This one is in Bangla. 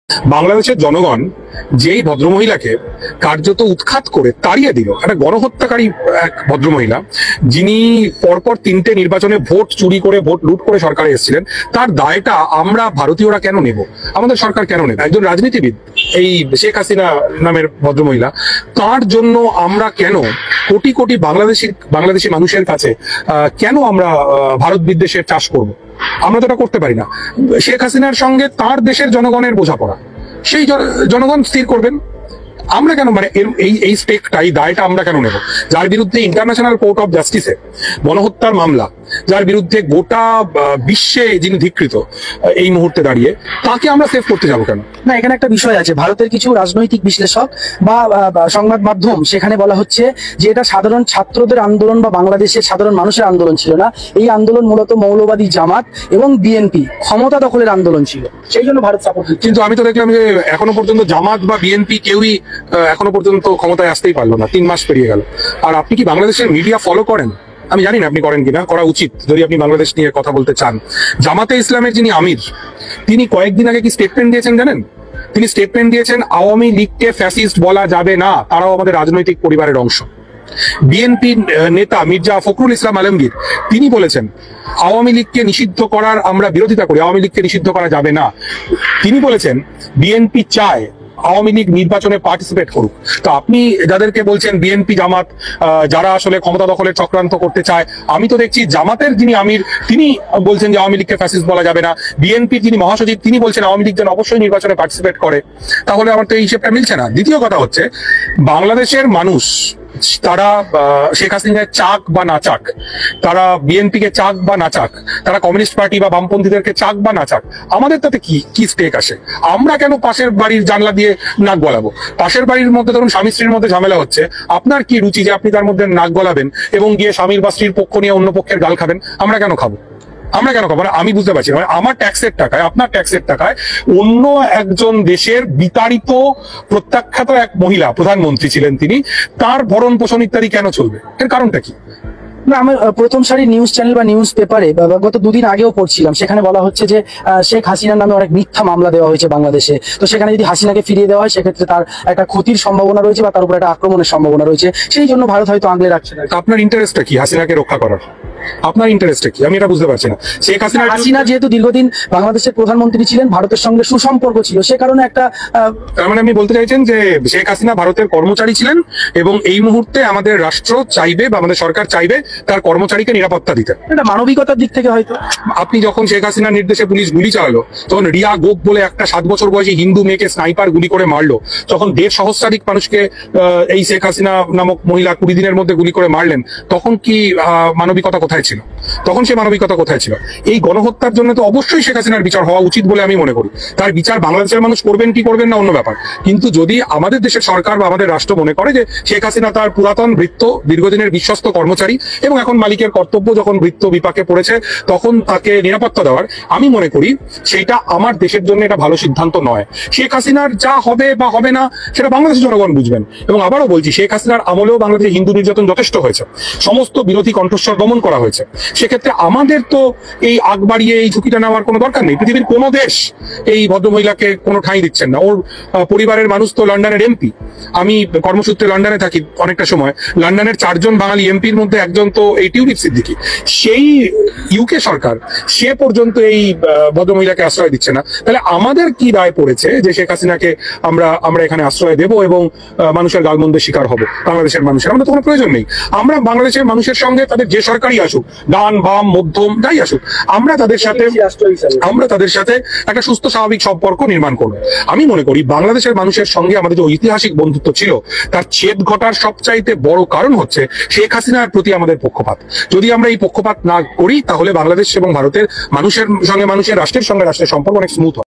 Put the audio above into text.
বাংলাদেশের জনগণ যেই ভদ্রমহিলাকে কার্যত উৎখাত করে তাড়িয়ে দিল, একটা গণহত্যাকারী এক ভদ্রমহিলা যিনি পরপর 3টে নির্বাচনে ভোট চুরি করে ভোট লুট করে সরকারে এসেছিলেন, তার দায়টা আমরা ভারতীয়রা কেন নেব, আমাদের সরকার কেন নেবে? একজন রাজনীতিবিদ এই শেখ হাসিনা নামের ভদ্রমহিলা, তার জন্য আমরা কেন কোটি কোটি বাংলাদেশি মানুষের কাছে কেন আমরা ভারত বিদ্বেষের চাষ করব? আমরা তো এটা করতে পারি না। শেখ হাসিনার সঙ্গে তার দেশের জনগণের বোঝাপড়া, সেই জনগণ স্থির করবেন। আমরা কেন মানে এই স্টেকটাই দায়টা আমরা কেন নেব? যার বিরুদ্ধে ইন্টারন্যাশনাল কোর্ট অফ জাস্টিসে গণহত্যার মামলা, যার বিরুদ্ধে গোটা বিশ্বে যিনি ধিকৃত এই মুহূর্তে দাঁড়িয়ে, তাকে আমরা সেভ করতে যাবো কেন? না, এখানে একটা বিষয় আছে। ভারতের কিছু রাজনৈতিক বিশ্লেষক বা সংবাদ মাধ্যম সেখানে বলা হচ্ছে যে এটা সাধারণ ছাত্রদের আন্দোলন বা বাংলাদেশের সাধারণ মানুষের আন্দোলন ছিল না, এই আন্দোলন মূলত মৌলবাদী জামাত এবং বিএনপি ক্ষমতা দখলের আন্দোলন ছিল, সেই জন্য ভারত সাপোর্ট। কিন্তু আমি তো দেখলাম যে এখনো পর্যন্ত জামাত বা বিএনপি কেউই এখনো পর্যন্ত ক্ষমতায় আসতেই পারলো না, 3 মাস পেরিয়ে গেল। আর আপনি কি বাংলাদেশের মিডিয়া ফলো করেন? আমি জানি না আপনি করেন কিনা, করা উচিত যদি আপনি বাংলাদেশ নিয়ে কথা বলতে চান। জামাতে ইসলামের যিনি আমির, তিনি কয়েকদিন আগে কি স্টেটমেন্ট দিয়েছেন জানেন? তিনি স্টেটমেন্ট দিয়েছেন আওয়ামী লীগকে ফ্যাসিস্ট বলা যাবে না, তারাও আমাদের রাজনৈতিক পরিবারের অংশ। বিএনপি নেতা মির্জা ফখরুল ইসলাম আলমগীর তিনি বলেছেন আওয়ামী লীগকে নিষিদ্ধ করার আমরা বিরোধিতা করি, আওয়ামী লীগকে নিষিদ্ধ করা যাবে না। তিনি বলেছেন বিএনপি চায় আওয়ামী লীগ নির্বাচনে পার্টিসিপেট করুক। তো আপনি যাদেরকে বলছেন বিএনপি জামাত যারা আসলে ক্ষমতা দখলের চক্রান্ত করতে চায়, আমি তো দেখছি জামাতের যিনি আমির তিনি বলছেন যে আওয়ামী লীগকে ফ্যাসিস্ট বলা যাবে না, বিএনপির যিনি মহাসচিব তিনি বলছেন আওয়ামী লীগ যেন অবশ্যই নির্বাচনে পার্টিসিপেট করে। তাহলে আমার তো এই হিসেবটা মিলছে না। দ্বিতীয় কথা হচ্ছে, বাংলাদেশের মানুষ তারা শেখ হাসিনাকে চাক বা না চাক, তারা বিএনপিকে চাক বা না চাক, তারা কমিউনিস্ট পার্টি বা বামপন্থীদেরকে চাক বা না চাক, আমাদের তাতে কি স্টেক আসে? আমরা কেন পাশের বাড়ির জানলা দিয়ে নাক গলাবো? পাশের বাড়ির মধ্যে ধরুন স্বামী স্ত্রীর মধ্যে ঝামেলা হচ্ছে, আপনার কি রুচি যে আপনি তার মধ্যে নাক গলাবেন এবং গিয়ে স্বামীর বা স্ত্রীর পক্ষ নিয়ে অন্য পক্ষের গাল খাবেন? আমরা কেন খাবো? আমি বুঝতে পারছি না। আমার ট্যাক্সের টাকায়, আপনার ট্যাক্সের টাকায় অন্য একজন দেশের বিতাড়িত প্রত্যাখ্যাত এক মহিলা প্রধানমন্ত্রী ছিলেন, তিনি, তার ভরণ পোষণ ইত্যাদি কেন চলবে? এর কারণটা কি? না, আমি প্রথম সারির নিউজ চ্যানেল বা নিউজ পেপারে গত 2 দিন আগেও পড়ছিলাম, সেখানে বলা হচ্ছে যে শেখ হাসিনার নামে অনেক মিথ্যা মামলা দেওয়া হয়েছে বাংলাদেশে। তো সেখানে যদি হাসিনাকে ফিরিয়ে দেওয়া হয় সেক্ষেত্রে তার একটা ক্ষতির সম্ভাবনা রয়েছে বা তার উপর একটা আক্রমণের সম্ভাবনা রয়েছে, সেই জন্য ভারত হয়তো আগলে রাখছে না। আপনার ইন্টারেস্টটা কি হাসিনাকে রক্ষা করার? আপনার ইন্টারেস্টটা কি? আমি এটা বুঝতে পারছি না। শেখ হাসিনা যেহেতু দীর্ঘদিন বাংলাদেশের প্রধানমন্ত্রী ছিলেন, ভারতের সঙ্গে সুসম্পর্ক ছিল, সে কারণে একটা তার মানে আপনি বলতে চাইছেন যে শেখ হাসিনা ভারতের কর্মচারী ছিলেন এবং এই মুহূর্তে আমাদের রাষ্ট্র চাইবে বা আমাদের সরকার চাইবে তার কর্মচারীকে নিরাপত্তা দিতে। এটা মানবিকতার দিক থেকে হয়তো। আপনি যখন শেখ হাসিনার নির্দেশে পুলিশ গুলি চালালো, তখন রিয়া গোপ বলে একটা 7 বছর বয়সী হিন্দু মেয়েকে স্নাইপার গুলি করে মারলো, তখন 1.5 সহস্রাধিক মানুষকে এই শেখ হাসিনা নামক মহিলা 20 দিনের মধ্যে গুলি করে মারলেন, তখন কি মানবিকতা কোথায় ছিল? তখন সে মানবিকতা কোথায় ছিল? এই গণহত্যার জন্য তো অবশ্যই শেখ হাসিনার বিচার হওয়া উচিত বলে আমি মনে করি। তার বিচার বাংলাদেশের মানুষ করবেন কি করবেন না অন্য ব্যাপার, কিন্তু যদি আমাদের দেশের সরকার বা আমাদের রাষ্ট্র মনে করে যে শেখ হাসিনা তার পুরাতন ভৃত্য, দীর্ঘদিনের বিশ্বস্ত কর্মচারী এবং এখন মালিকের কর্তব্য যখন ভৃত্য বিপাকে পড়েছে তখন তাকে নিরাপত্তা দেওয়ার, আমি মনে করি সেইটা আমার দেশের জন্য এটা ভালো সিদ্ধান্ত নয়। শেখ হাসিনার যা হবে বা হবে না সেটা বাংলাদেশের জনগণ বুঝবেন। এবং আবারও বলছি, শেখ হাসিনার আমলেও বাংলাদেশে হিন্দু নির্যাতন যথেষ্ট হয়েছে, সমস্ত বিরোধী কণ্ঠস্বর দমন করা হয়েছে। সেক্ষেত্রে আমাদের তো এই আগ বাড়িয়ে এই ঝুঁকিটা নেওয়ার কোনো দরকার নেই। পৃথিবীর কোনো দেশ এই ভদ্রমহিলাকে কোনো ঠাঁই দিচ্ছেন না। ওর পরিবারের মানুষ তো লন্ডনের এমপি। আমি কর্মসূত্রে লন্ডনে থাকি অনেকটা সময়। লন্ডনের 4 জন বাঙালি এমপির মধ্যে একজন তো এই টিউলিপ সিদ্দিকী। সেই ইউকে সরকার সে পর্যন্ত এই ভদ্রমহিলাকে আশ্রয় দিচ্ছে না। তাহলে আমাদের কি দায় পড়েছে যে শেখ হাসিনাকে আমরা এখানে আশ্রয় দেব এবং মানুষের গালমন্দের শিকার হব? বাংলাদেশের মানুষের আমাদের তো কোনো প্রয়োজন নেই। আমরা বাংলাদেশের মানুষের সঙ্গে তাদের যে সরকারই আসুক, ডান বাম মধ্যম যাই আসুক, আমরা তাদের সাথে একটা সুস্থ স্বাভাবিক সম্পর্ক নির্মাণ করব। আমি মনে করি বাংলাদেশের মানুষের সঙ্গে আমাদের যে ঐতিহাসিক বন্ধুত্ব ছিল তার ছেদ ঘটার সবচাইতে বড় কারণ হচ্ছে শেখ হাসিনার প্রতি আমাদের পক্ষপাত। যদি আমরা এই পক্ষপাত না করি তাহলে বাংলাদেশ এবং ভারতের মানুষের সঙ্গে মানুষের, রাষ্ট্রের সঙ্গে রাষ্ট্রের সম্পর্ক অনেক স্মুথ হয়।